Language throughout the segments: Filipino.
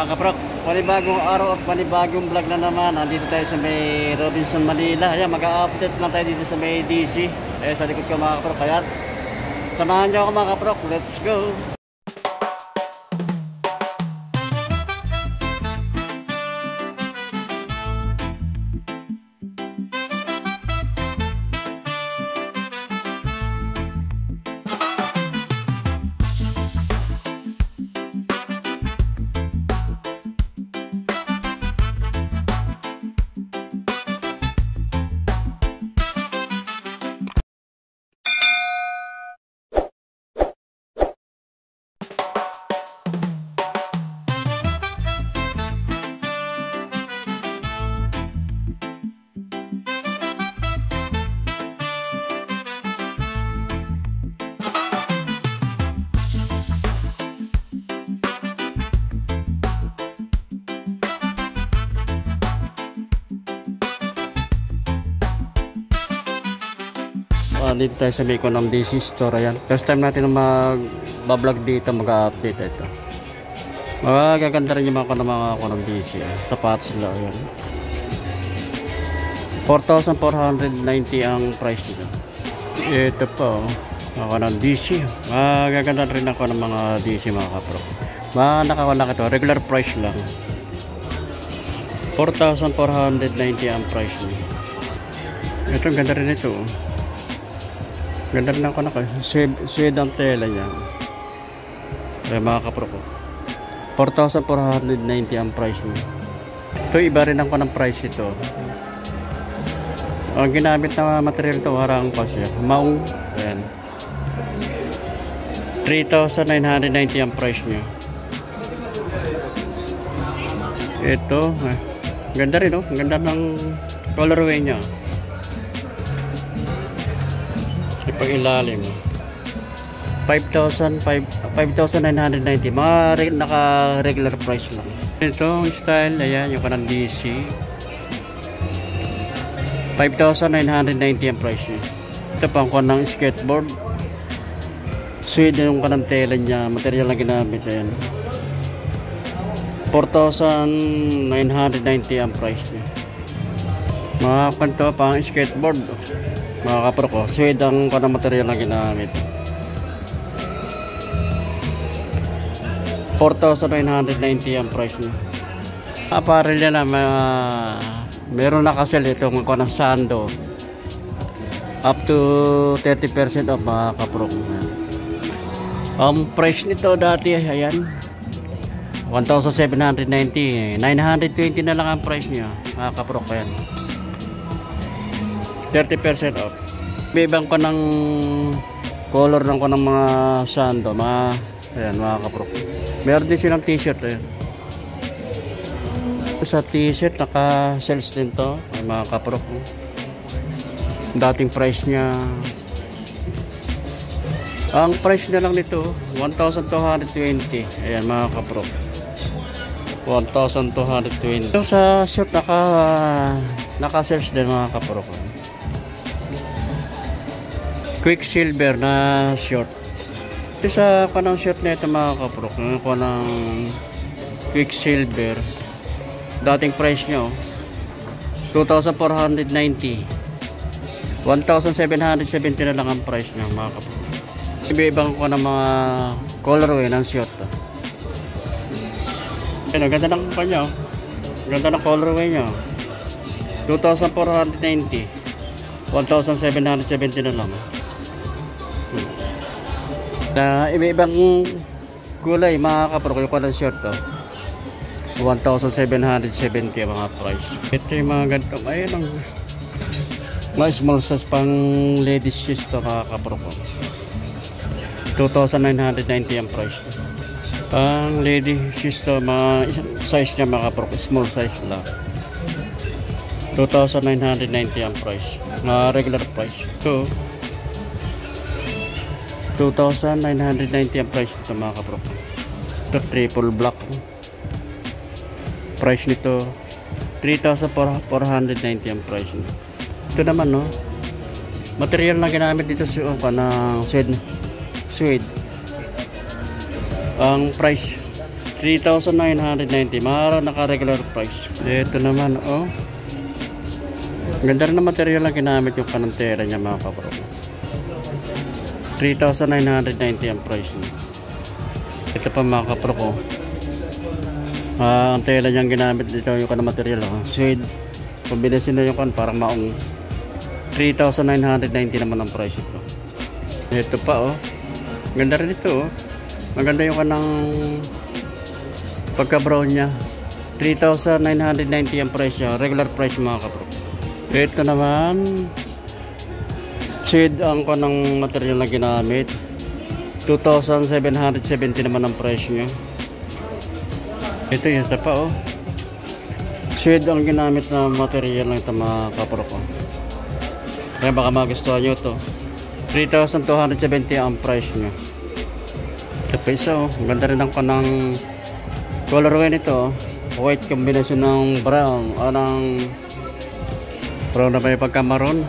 mga kaprok, panibagong araw at panibagong vlog na naman. Nandito tayo sa may Robinson, Manila. Ayan, mag-update lang tayo dito sa may DC. Sa likod ko mga kaprok. Kaya samahan nyo ako mga kaprok. Let's go! Dito tayo sa may ng DC store. Ayan, first time natin mag-vlog dito, mag-update ito. Magaganda rin yung mga ng DC. Sapatos sila. Ayan, 4,490 ang price nito. Ito po ako ng DC. Magaganda rin ako ng mga DC mga kapro. Nakawala ito, regular price lang, 4,490 ang price niya. Ito ang ganda rin ito. Ganda rin ako na kayo. Suede ang tela niya. Kaya mga kapro ko, 4,490 ang price niya. Ito iba rin ako ng price ito. Ang ginamit na material ito, harang pa siya. Maong. Ayan, 3,990 ang price niya. Ito ganda rin, ang ganda ng colorway niya. Pag ilalim 5,990, mga naka regular price lang. Itong style, ayan yung kanang DC, 5,990 ang price niya. Ito pang kanang skateboard, suede yung kanang tela niya, material na ginamit. Ayan, 4,990 ang price niya. Mga kanto pang skateboard mga kapro ko, suede ang kanang material na ginamit. 4,990 ang price niya. Apparel niya na meron na kasi itong kanang sando up to 30% off mga kapro ko. Ang price nito dati, ayan, 1,790, 920 na lang ang price niya mga kapro ko. Yan, 30% off. May ibang ko ng color ng ko ng mga sando, ayan mga kapro. Meron din silang t-shirt. Ayan, sa t-shirt naka sales din to mga kapro. Dating price niya, ang price na lang nito 1,220. ayan mga kapro, 1,220. Sa shirt naka sales din mga kapro. Quicksilver na short. Ito sa kanang short na ito mga kapro, kanang Quicksilver, dating price nyo 2,490, 1,770 na lang ang price nyo mga kapro. Iba-ibang ko ng mga colorway ng short. Ang ganda ng kanya, ganda ng colorway nyo, 2,490, 1,770 na lang. Iba-ibang kulay mga kapro, yung kanang short 1,770 mga price. Ito yung mga ganito, ayun ang mga small size pang ladies shoes to mga kapro ko, 2,990 ang price. Pang lady shoes to, mga size niya mga kapro, small size lang, 2,990 ang price, mga regular price. So 2,990 ang price nito mga kapro. Ito triple black, price nito 3,490 ang price nito. Ito naman material na ginamit dito sa ng suede. Ang price 3,990. Mahal, naka-regular price. Ito naman, oh. Ganda rin na material lang ginamit yung kanantera niya mga kapro. 3,990 ang price niya. Ito pa mga kapro ko. Ang tela niyang ginamit dito yung kanang material. Suede. Kombinasyon na yung kan parang maong 3,990 naman ang price ito. Ito pa, oh. Ganda rin ito, oh. Maganda yung kanang pagka brown niya. 3,990 ang price niya. Regular price mga kapro. Ito naman shade ang kanang material na ginamit. 2,770 naman ang price niya. Ito yung isa pa, oh. Shade ang ginamit na material ng ito mga kapro ko. Kaya baka magustuhan nyo ito. 3,270 ang price niya. Ito pa isa, oh. Ganda rin ang kanang colorway nito, oh. White combination ng brown, ng brown na may pagka-maroon.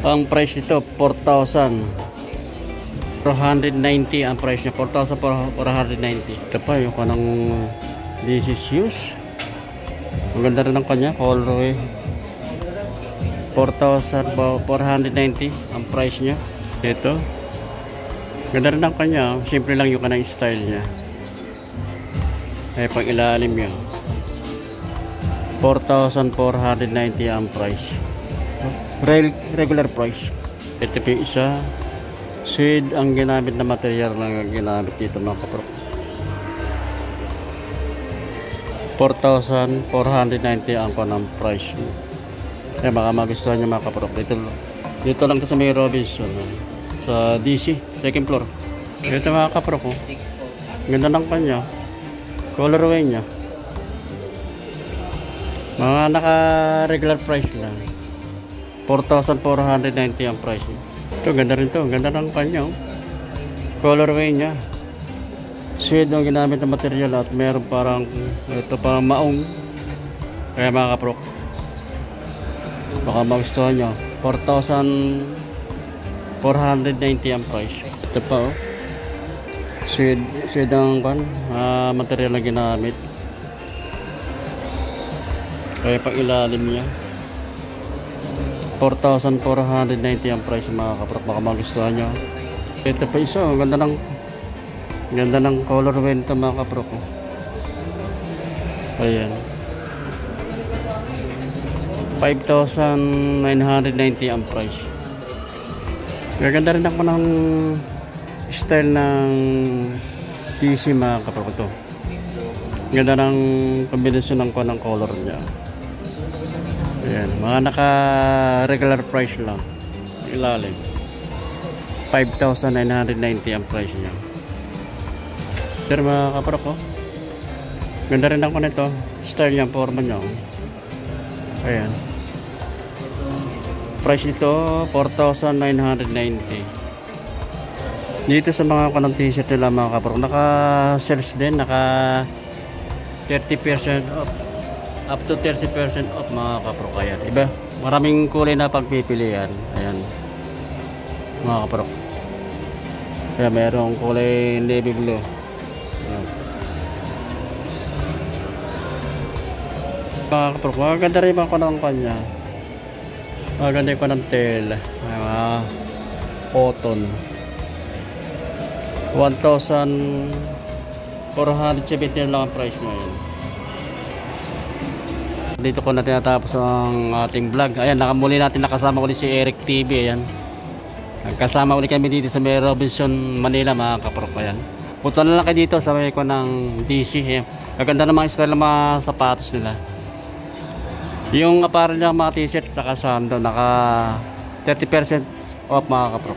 Ang price nito 4,490 ang price niya. 4,490. Ito pa yung kanang DC shoes. Ang ganda rin ng kanya colorway. 4,490 ang price niya. Ito ganda rin ng kanya. Simple lang yung kanang style niya. Ay pang ilalim yun. 4,490 ang price. Regular price. Ito pa yung isa. Suede ang ginamit na material na ginamit dito mga kapro. 4,490 ang kanang price. Kaya baka magustuhan nyo mga kapro. Dito lang ito sa May Robinson. Sa DC, second floor. Ito mga kapro ko. Ganda ng kanya. Colorway niya. Mga naka regular price lang. 4,490 ang price niya. Ito ganda rin to. Ganda ng kanya. Colorway niya. Suede ang ginamit na material at meron parang ito parang maong. Kaya mga kapro, baka magustuhan nyo. 4,490 ang price. Ito pa, oh. Suede ang material na ginamit. Kaya pang ilalim niya. 4,490 ang price mga kapro. Baka magustuhan nyo. Ito pa isa, oh. Ganda ng colorway nito mga kapro ko. Ayan. 5,990 ang price. Ganda rin ako ng style ng DC mga kapro ko to. Ganda ng kombinasyon ng color niya. Ayan. Mga naka regular price lang. Ilalim. 5,990 ang price niya. Pero mga kapro ko, ganda rin ako nito. Style niya, forma niya. Ayan. Price nito 4,990. Dito sa mga kanang t-shirt nila mga kapro, naka sales din, naka 30% off, up to 30% off mga kapro. Kaya iba, maraming kulay na pagpipilian. Ayan mga kapro. Kaya merong kulay navy blue. Ayan. Mga kapro, maganda rin mga kanang kanya. Maganda yung kanang tela, cotton. 1,470 lang ang price ngayon. Dito ko na tinatapos ang ating vlog. Ayan, nakamuli natin, nakasama ulit si Eric TV. Ayan, nagkasama ulit kami dito sa May Robinson, Manila mga kapro. Ayan, punta na lang kayo dito sa may ko ng DC. Ayan, maganda na mga style ng mga sapatos nila. Yung apparel ng mga t-shirt, naka 30% off mga kapro.